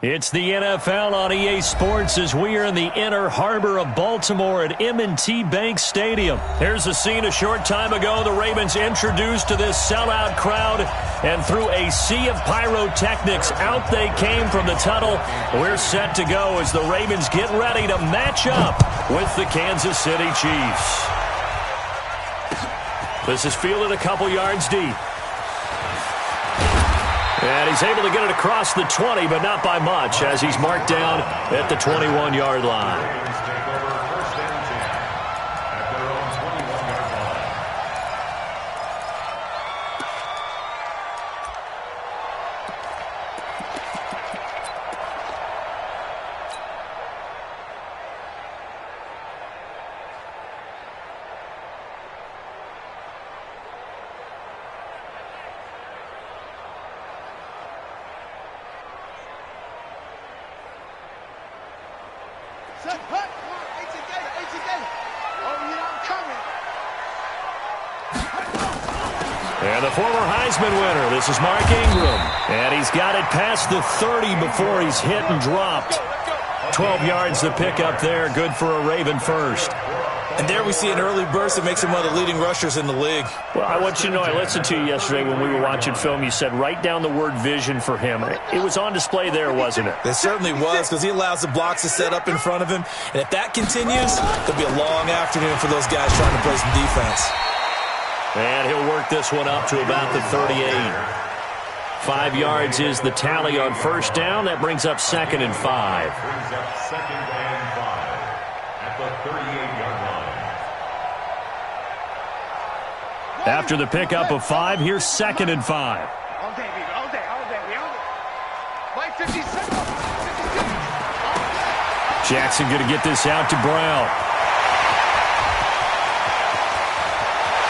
It's the NFL on EA Sports as we are in the inner harbor of Baltimore at M&T Bank Stadium. Here's a scene a short time ago. The Ravens introduced to this sellout crowd, and through a sea of pyrotechnics, out they came from the tunnel. We're set to go as the Ravens get ready to match up with the Kansas City Chiefs. This is fielded a couple yards deep. And he's able to get it across the 20, but not by much, as he's marked down at the 21-yard line. And the former Heisman winner, this is Mark Ingram. And he's got it past the 30 before he's hit and dropped. 12 yards to pick up there. Good for a Raven first. And there we see an early burst that makes him one of the leading rushers in the league. Well, I want you to know, I listened to you yesterday when we were watching film. You said write down the word vision for him. It was on display there, wasn't it? It certainly was, because he allows the blocks to set up in front of him. And if that continues, there'll be a long afternoon for those guys trying to play some defense. And he'll work this one up to about the 38. 5 yards is the tally on first down. That brings up 2nd and 5. Brings up 2nd and 5 at the 38-yard line. After the pickup of 5, here's 2nd and 5. All day, baby. All day. All day. We own it. Like 56. Jackson going to get this out to Brown.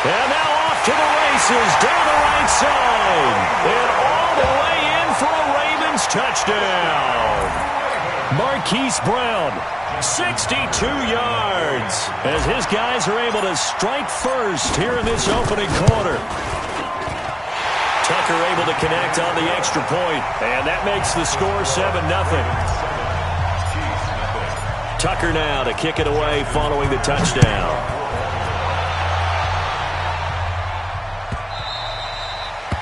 And now off to the races down the right side. And all the way in for a Ravens touchdown. Marquise Brown, 62 yards, as his guys are able to strike first here in this opening quarter. Tucker able to connect on the extra point, and that makes the score 7-0. Tucker now to kick it away following the touchdown.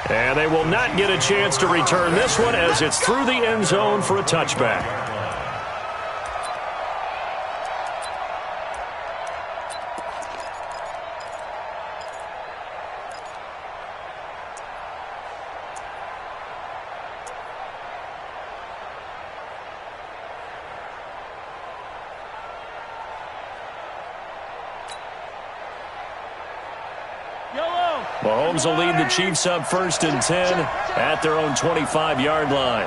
And they will not get a chance to return this one as it's through the end zone for a touchback. Mahomes will lead the Chiefs up 1st and 10 at their own 25-yard line.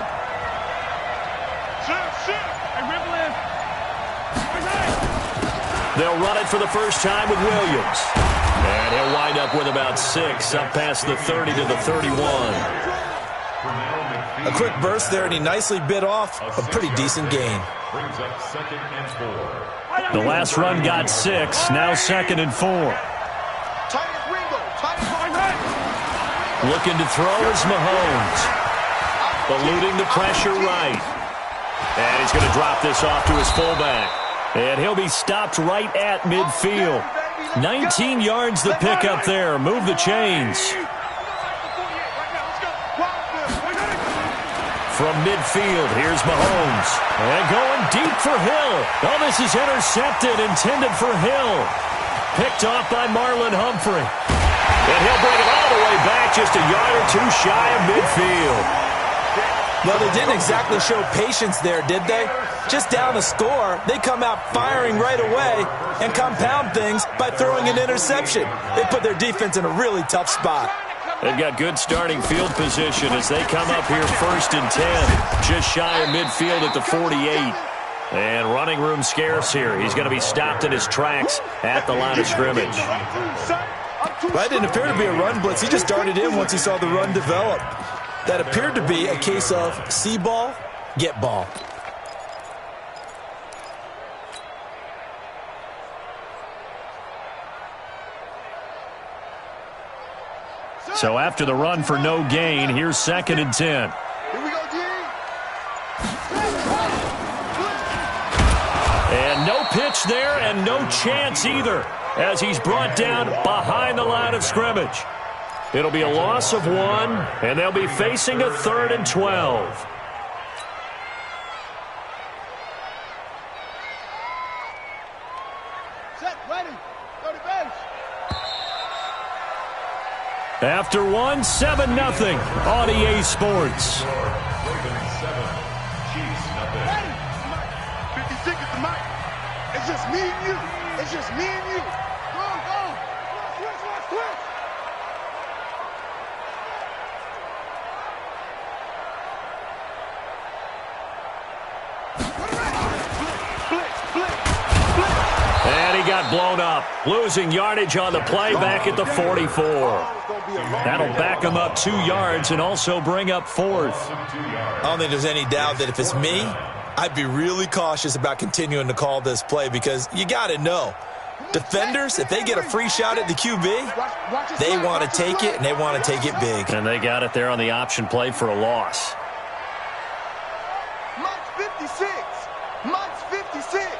They'll run it for the first time with Williams. And he'll wind up with about 6, up past the 30 to the 31. A quick burst there, and he nicely bit off a pretty decent gain. Brings up 2nd and 4. The last run got 6, now 2nd and 4. Looking to throw is Mahomes. Eluding the pressure right. And he's going to drop this off to his fullback. And he'll be stopped right at midfield. 19 yards the pick up there. Move the chains. From midfield, here's Mahomes. And going deep for Hill. Oh, this is intercepted, intended for Hill. Picked off by Marlon Humphrey. And he'll bring it all the way back, just a yard or 2 shy of midfield. Well, they didn't exactly show patience there, did they? Just down a score, they come out firing right away and compound things by throwing an interception. They put their defense in a really tough spot. They've got good starting field position as they come up here 1st and 10, just shy of midfield at the 48. And running room scarce here. He's going to be stopped in his tracks at the line of scrimmage. That didn't appear to be a run blitz. He just darted in once he saw the run develop. That appeared to be a case of see ball, get ball. So after the run for no gain, here's 2nd and 10. Here we go, D. pitch there, and no chance either, as he's brought down behind the line of scrimmage. It'll be a loss of 1, and they'll be facing a 3rd and 12. Set, ready, go to base. After 1, 7-0 on EA Sports. Ravens 7, Chiefs nothing. Ready, 56 is the mic. It's just me and you. It's just me and you. Go, go. Switch. And he got blown up, losing yardage on the play back at the 44. That'll back him up 2 yards and also bring up 4th. I don't think there's any doubt that if it's me, I'd be really cautious about continuing to call this play because you got to know, defenders, if they get a free shot at the QB, they want to take it, and they want to take it big. And they got it there on the option play for a loss. Mike's 56. Mike's 56.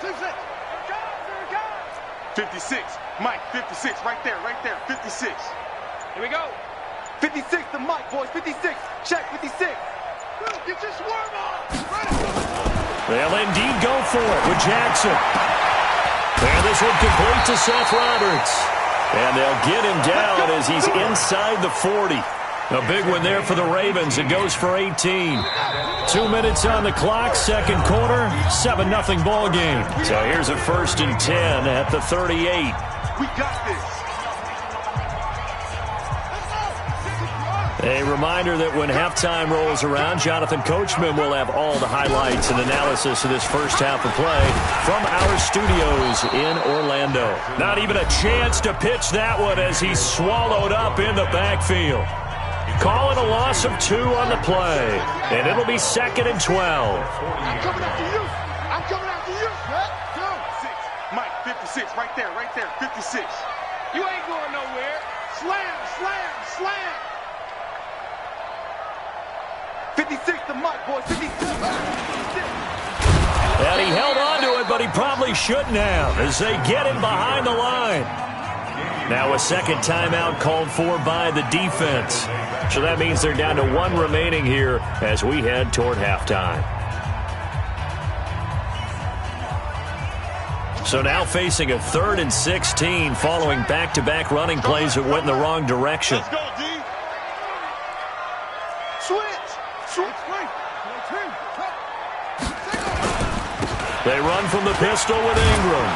56. Mike, 56. Right there. 56. Here we go. 56 to Mike, boys. 56. Check, 56. Get your swarm on. They'll indeed go for it with Jackson. And this one complete to Seth Roberts. And they'll get him down as he's inside the 40. A big one there for the Ravens. It goes for 18. 2 minutes on the clock, second quarter, 7-0 ball game. So here's a 1st and 10 at the 38. We got this. A reminder that when halftime rolls around, Jonathan Coachman will have all the highlights and analysis of this first half of play from our studios in Orlando. Not even a chance to pitch that one as he's swallowed up in the backfield. Calling a loss of 2 on the play, and it'll be 2nd and 12. I'm coming after you. Go. 6. Mike, 56. Right there. 56. You ain't going nowhere. Slam. 56 to Mike, boys. 56. And he held on to it, but he probably shouldn't have as they get him behind the line. Now a second timeout called for by the defense. So that means they're down to 1 remaining here as we head toward halftime. So now facing a 3rd and 16 following back-to-back running plays that went in the wrong direction. Let's go, D. Switch. They run from the pistol with Ingram.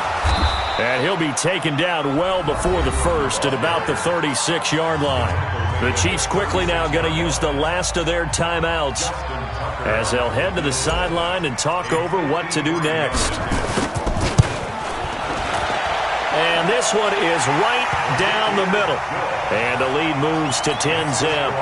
And he'll be taken down well before the first at about the 36-yard line. The Chiefs quickly now going to use the last of their timeouts as they'll head to the sideline and talk over what to do next. And this one is right down the middle. And the lead moves to 10-zip.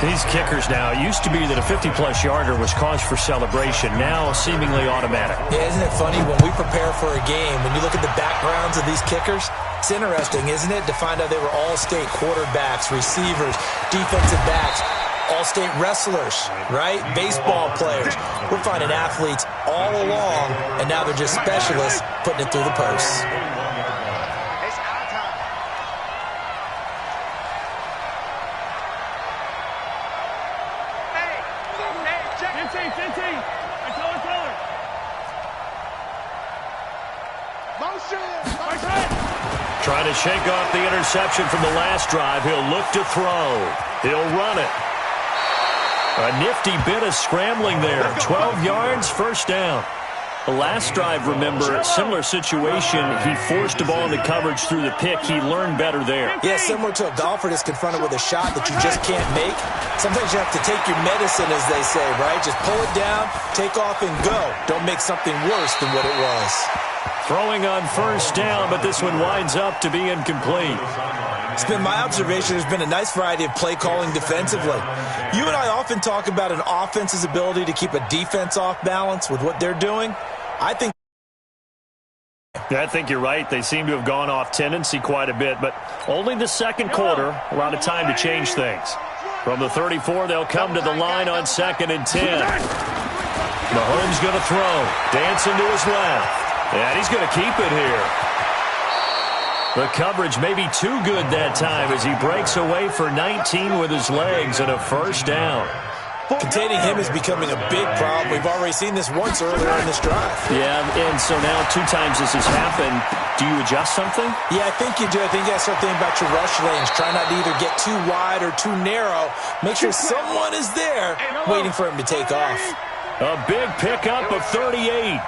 These kickers now, it used to be that a 50-plus yarder was cause for celebration, now seemingly automatic. Yeah, isn't it funny when we prepare for a game, when you look at the backgrounds of these kickers, it's interesting, isn't it, to find out they were all-state quarterbacks, receivers, defensive backs, all-state wrestlers, right? Baseball players. We're finding athletes all along, and now they're just specialists putting it through the posts. It's our time. Hey, check. 10. I told her. Motion. Trying to shake off the interception from the last drive. He'll look to throw. He'll run it. A nifty bit of scrambling there. 12 yards, first down. The last drive, remember, similar situation. He forced the ball into coverage through the pick. He learned better there. Yeah, similar to a golfer that's confronted with a shot that you just can't make. Sometimes you have to take your medicine, as they say, right? Just pull it down, take off, and go. Don't make something worse than what it was. Throwing on first down, but this one winds up to be incomplete. It's been my observation there's been a nice variety of play calling defensively. You and I often talk about an offense's ability to keep a defense off balance with what they're doing. I think you're right. They seem to have gone off tendency quite a bit, but only the second quarter, a lot of time to change things. From the 34, they'll come to the line on 2nd and 10. Mahomes going to throw. Dancing to his left. And he's going to keep it here. The coverage may be too good that time as he breaks away for 19 with his legs and a first down. Containing him is becoming a big problem. We've already seen this once earlier in this drive. Yeah, and so now 2 times this has happened. Do you adjust something? Yeah, I think you do. I think you got to start thinking about your rush lanes. Try not to either get too wide or too narrow. Make sure someone is there waiting for him to take off. A big pickup of 38.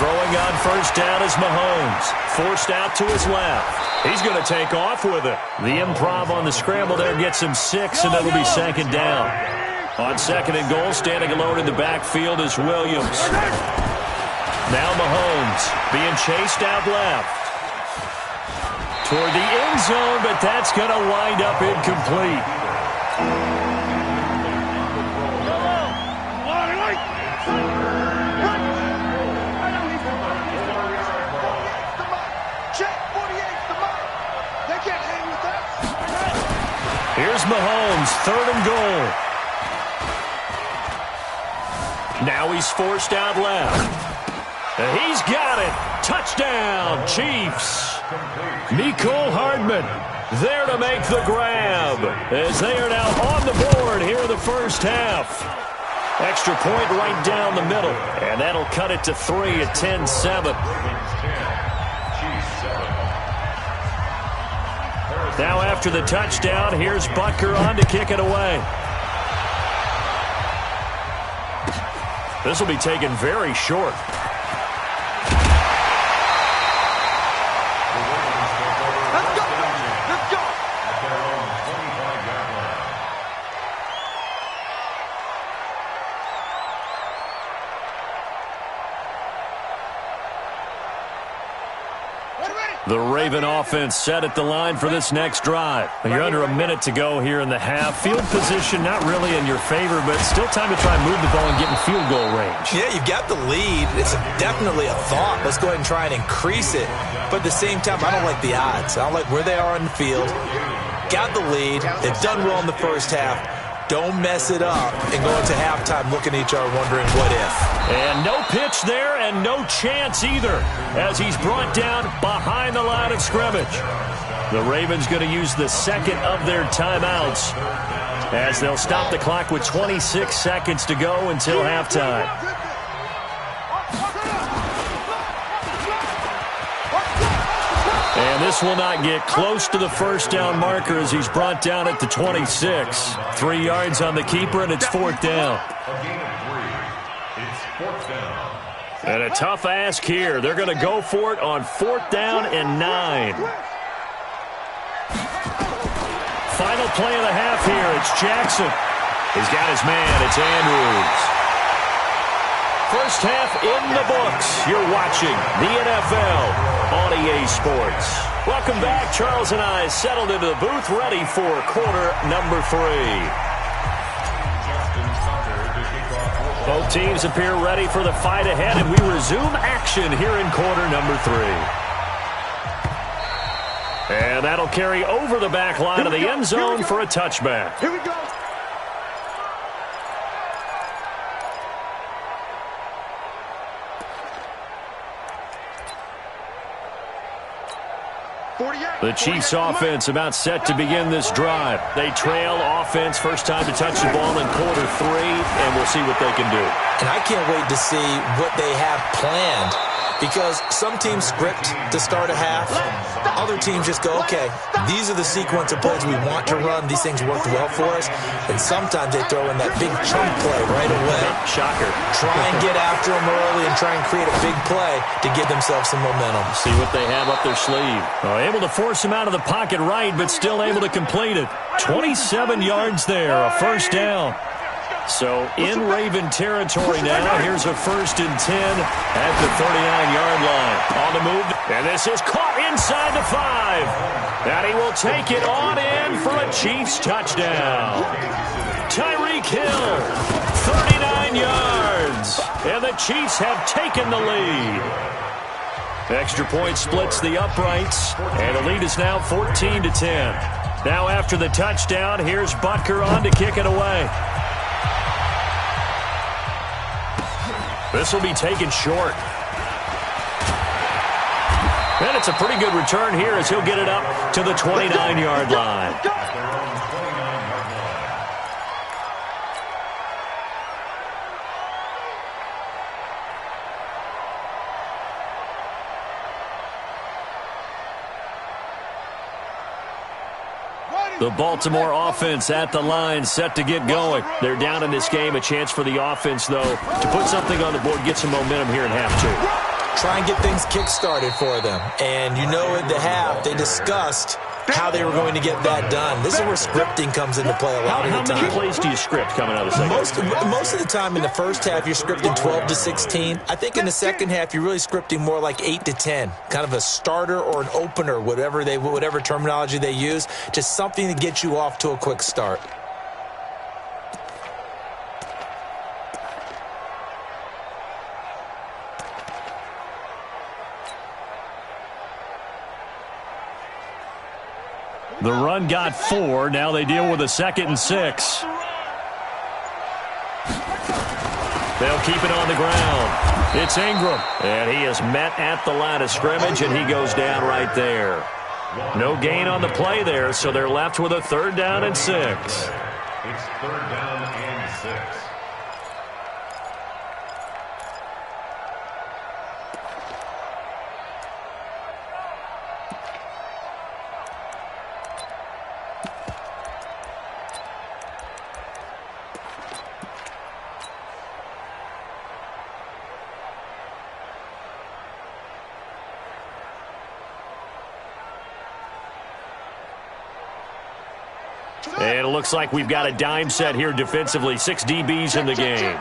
Throwing on first down is Mahomes. Forced out to his left. He's going to take off with it. The improv on the scramble there gets him 6, and that'll be second down. On second and goal, standing alone in the backfield is Williams. Now Mahomes being chased out left. Toward the end zone, but that's going to wind up incomplete. Here's Mahomes, 3rd and goal. Now he's forced out left. He's got it. Touchdown, Chiefs. Mecole Hardman there to make the grab as they are now on the board here in the first half. Extra point right down the middle, and that'll cut it to 3 at 10-7. Now after the touchdown, here's Butker on to kick it away. This will be taken very short. Let's go. Let's go. The Raven offense set at the line for this next drive. You're under a minute to go here in the half. Field position not really in your favor, but still time to try and move the ball and get in field goal range. Yeah, you've got the lead. It's definitely a thought. Let's go ahead and try and increase it. But at the same time, I don't like the odds. I don't like where they are in the field. Got the lead. They've done well in the first half. Don't mess it up and go into halftime looking at each other wondering what if. And no pitch there and no chance either as he's brought down behind the line of scrimmage. The Ravens going to use the second of their timeouts as they'll stop the clock with 26 seconds to go until halftime. And this will not get close to the first down marker as he's brought down at the 26. 3 yards on the keeper, and it's 4th down. And a tough ask here. They're going to go for it on 4th down and 9. Final play of the half here. It's Jackson. He's got his man. It's Andrews. First half in the books. You're watching the NFL on EA Sports. Welcome back. Charles and I settled into the booth ready for quarter number 3. Both teams appear ready for the fight ahead, and we resume action here in quarter number 3. And that'll carry over the back line of the end zone for a touchback. Here we go. The Chiefs offense about set to begin this drive. They trail offense, first time to touch the ball in quarter 3, and we'll see what they can do. And I can't wait to see what they have planned, because some teams script to start a half. Other teams just go, okay, these are the sequence of plays we want to run. These things worked well for us. And sometimes they throw in that big chunk play right away. Shocker. Try and get after them early and try and create a big play to give themselves some momentum. See what they have up their sleeve. Able to force him out of the pocket right, but still able to complete it. 27 yards there, a first down. So in Raven territory now. Here's a 1st and 10 at the 39-yard line. On the move, and this is caught inside the 5. And he will take it on in for a Chiefs touchdown. Tyreek Hill, 39 yards. And the Chiefs have taken the lead. Extra point splits the uprights, and the lead is now 14-10. Now after the touchdown, here's Butker on to kick it away. This will be taken short. And it's a pretty good return here as he'll get it up to the 29-yard line. The Baltimore offense at the line, set to get going. They're down in this game. A chance for the offense, though, to put something on the board, get some momentum here in half two. Try and get things kick-started for them. And you know at the half, they discussed how they were going to get that done. This is where scripting comes into play a lot of the time. How many plays do you script coming out of the second? Most of the time in the first half, you're scripting 12 to 16. I think in the second half, you're really scripting more like 8 to 10. Kind of a starter or an opener, whatever terminology they use. Just something to get you off to a quick start. The run got 4. Now they deal with a 2nd and 6. They'll keep it on the ground. It's Ingram. And he is met at the line of scrimmage, and he goes down right there. No gain on the play there, so they're left with a 3rd down and 6. It's 3rd down and 6. And it looks like we've got a dime set here defensively. 6 DBs in the game.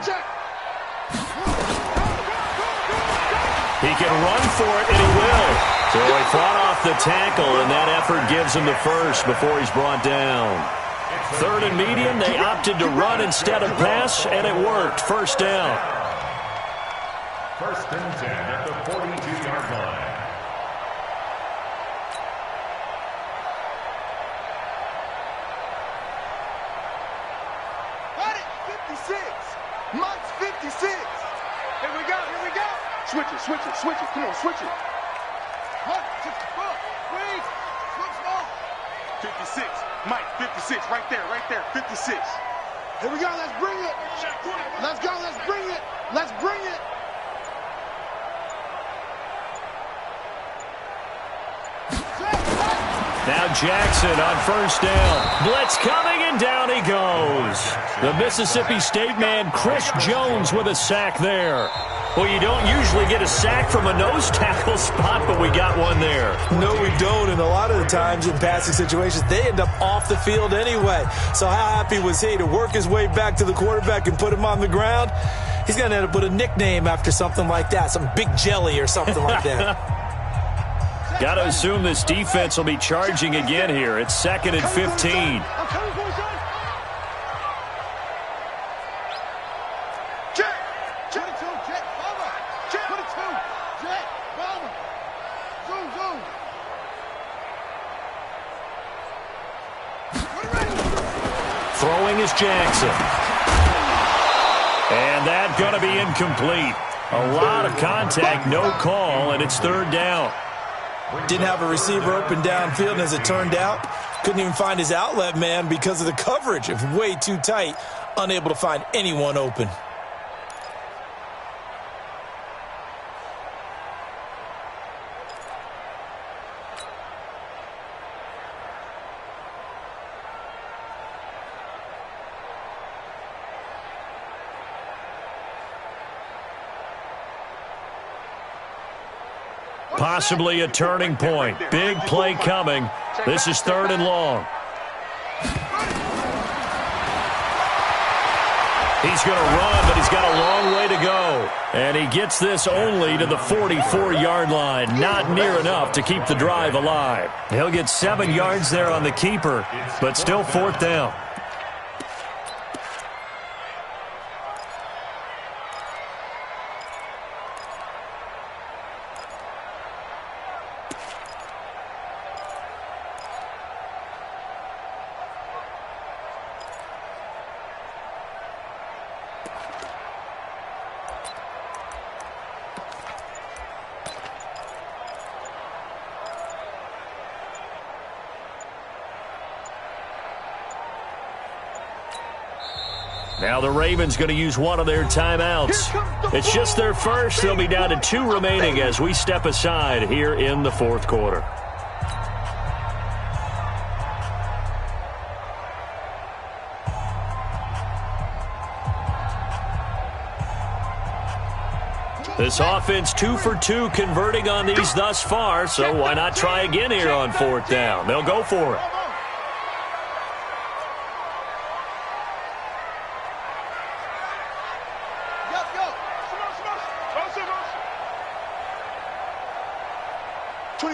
He can run for it, and he will. So he fought off the tackle, and that effort gives him the first before he's brought down. 3rd and medium, they opted to run instead of pass, and it worked. 1st down. 1st and 10 at the 42-yard line. Mike's 56. Here we go. Switch it. Come on, switch it. 56. Mike, 56. Right there. 56. Here we go. Let's bring it. Let's bring it. Now Jackson on 1st down. Blitz coming, and down he goes. The Mississippi State man, Chris Jones, with a sack there. Well, you don't usually get a sack from a nose tackle spot, but we got one there. No, we don't, and a lot of the times in passing situations, they end up off the field anyway. So how happy was he to work his way back to the quarterback and put him on the ground? He's going to end up with a nickname after something like that, some Big Jelly or something like that. Got to assume this defense will be charging again here. It's 2nd and 15. Throwing is Jackson. And that's going to be incomplete. A lot of contact, no call, and it's 3rd down. Didn't have a receiver open downfield, and as it turned out, couldn't even find his outlet man because of the coverage. It was way too tight, unable to find anyone open. Possibly a turning point. Big play coming. This is 3rd and long. He's going to run, but he's got a long way to go. And he gets this only to the 44-yard line. Not near enough to keep the drive alive. He'll get 7 yards there on the keeper, but still 4th down. Now the Ravens going to use one of their timeouts. It's just their first. They'll be down to 2 remaining as we step aside here in the fourth quarter. This offense 2 for 2 converting on these thus far, so why not try again here on 4th down? They'll go for it.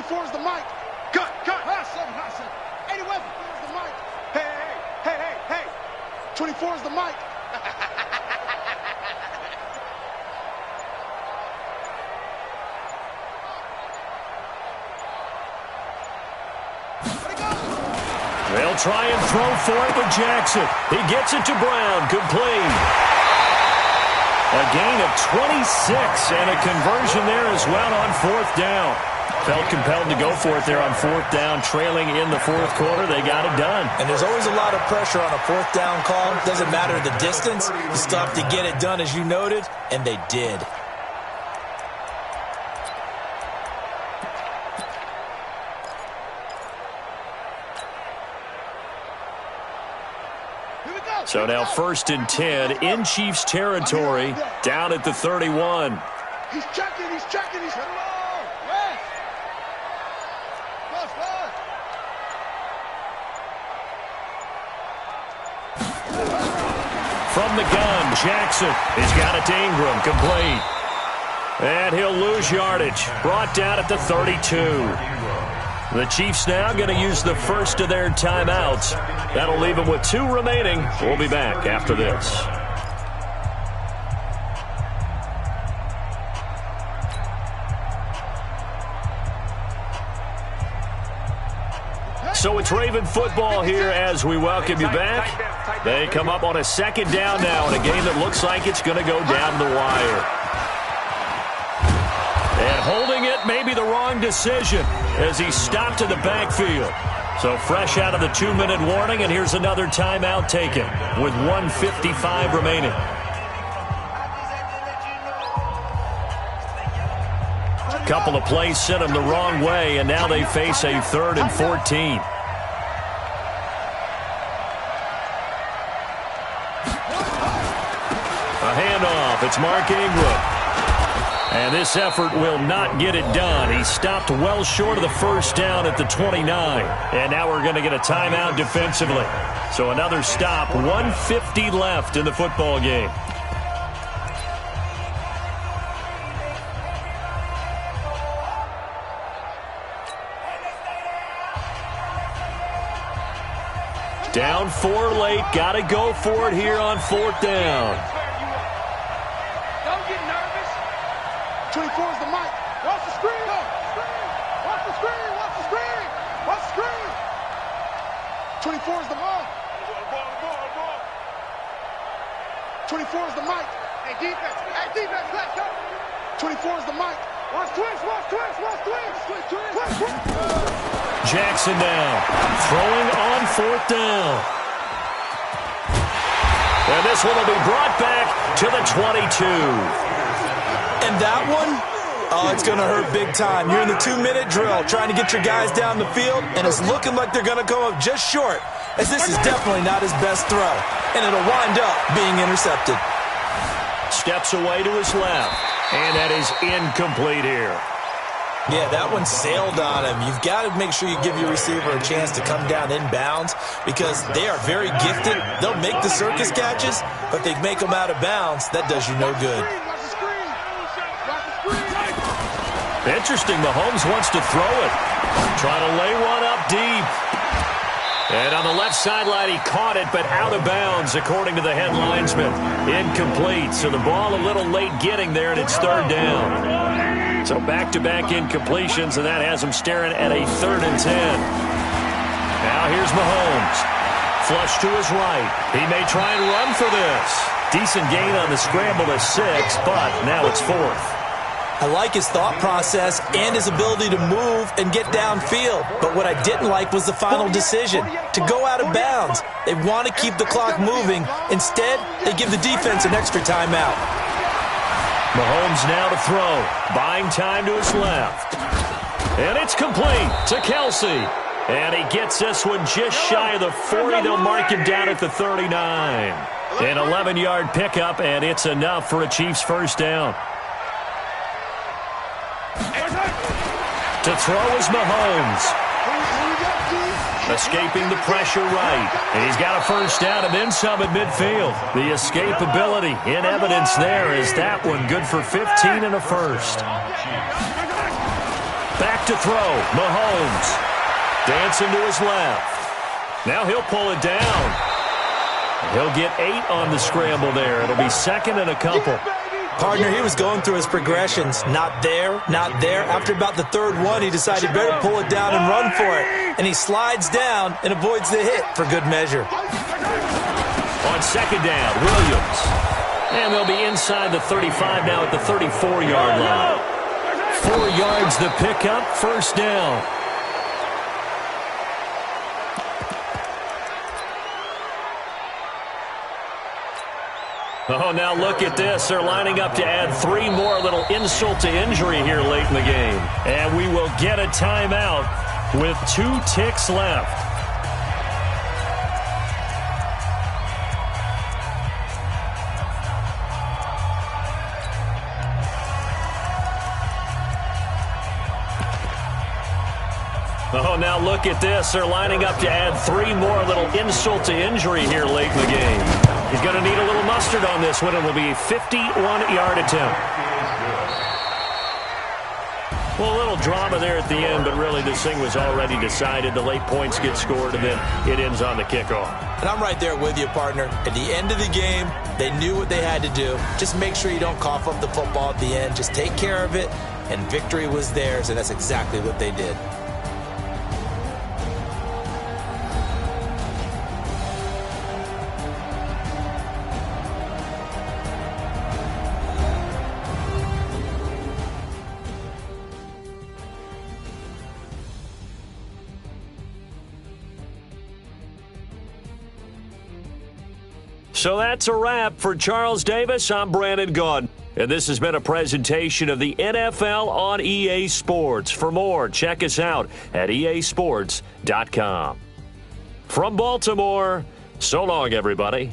Is the mic. Cut. Hot seven. 80 weapon. Here's the mic. Hey. 24 is the mic. They'll try and throw for it with Jackson. He gets it to Brown. Complete. A gain of 26 and a conversion there as well on 4th down. Felt compelled to go for it there on 4th down, trailing in the 4th quarter. They got it done. And there's always a lot of pressure on a 4th down call. Doesn't matter the distance. You stop to get it done, as you noted, and they did. So now 1st and 10 in Chiefs territory, down at the 31. He's checking. From the gun, Jackson. He's got it to Ingram. Complete. And he'll lose yardage. Brought down at the 32. The Chiefs now going to use the first of their timeouts. That'll leave them with 2 remaining. We'll be back after this. So it's Raven football here as we welcome you back. They come up on a 2nd down now in a game that looks like it's going to go down the wire. And holding it may be the wrong decision as he stopped in the backfield. So fresh out of the 2-minute warning, and here's another timeout taken with 1:55 remaining. Couple of plays sent them the wrong way, and now they face a 3rd and 14. A handoff. It's Mark Ingram. And this effort will not get it done. He stopped well short of the 1st down at the 29. And now we're going to get a timeout defensively. So another stop. 1:50 left in the football game. Down 4 late. Got to go for it here on 4th down. Don't get nervous. 24 is the mic. Watch the screen. Watch the screen. 24 is the ball. 24 is the mic. Hey, defense, let's go. 24 is the mic. Watch twist. Jackson now throwing on 4th down. And this one will be brought back to the 22. And that one, it's going to hurt big time. You're in the 2-minute drill trying to get your guys down the field, and it's looking like they're going to come up just short, as this is definitely not his best throw, and it'll wind up being intercepted. Steps away to his left, and that is incomplete here. Yeah, that one sailed on him. You've got to make sure you give your receiver a chance to come down inbounds because they are very gifted. They'll make the circus catches, but they make them out of bounds. That does you no good. Interesting, Mahomes wants to throw it. Trying to lay one up deep. And on the left sideline, he caught it, but out of bounds, according to the head linesman. Incomplete, so the ball a little late getting there, and it's 3rd down. So back-to-back incompletions, and that has him staring at a 3rd and 10. Now here's Mahomes. Flush to his right. He may try and run for this. Decent gain on the scramble to 6, but now it's 4th. I like his thought process and his ability to move and get downfield. But what I didn't like was the final decision, to go out of bounds. They want to keep the clock moving. Instead, they give the defense an extra timeout. Mahomes now to throw, buying time to his left. And it's complete to Kelsey. And he gets this one just shy of the 40. They'll mark him down at the 39. An 11-yard pickup, and it's enough for a Chiefs first down. To throw is Mahomes. Escaping the pressure right. And he's got a first down and then some at midfield. The escapability in evidence there is that one good for 15 and a first. Back to throw. Mahomes. Dancing to his left. Now he'll pull it down. He'll get 8 on the scramble there. It'll be second and a couple. Partner, he was going through his progressions. Not there, not there. After about the third one, he decided he better pull it down and run for it. And he slides down and avoids the hit for good measure. On second down, Williams. And they'll be inside the 35 now at the 34-yard line. 4 yards the pickup, first down. Oh, now look at this. They're lining up to add 3 more, little insult to injury here late in the game. And we will get a timeout with 2 ticks left. Oh, now look at this. They're lining up to add 3 more, little insult to injury here late in the game. He's going to need a little mustard on this one. It will be a 51-yard attempt. Well, a little drama there at the end, but really this thing was already decided. The late points get scored, and then it ends on the kickoff. And I'm right there with you, partner. At the end of the game, they knew what they had to do. Just make sure you don't cough up the football at the end. Just take care of it, and victory was theirs, and that's exactly what they did. So that's a wrap for Charles Davis. I'm Brandon Gaudin, and this has been a presentation of the NFL on EA Sports. For more, check us out at easports.com. From Baltimore, so long, everybody.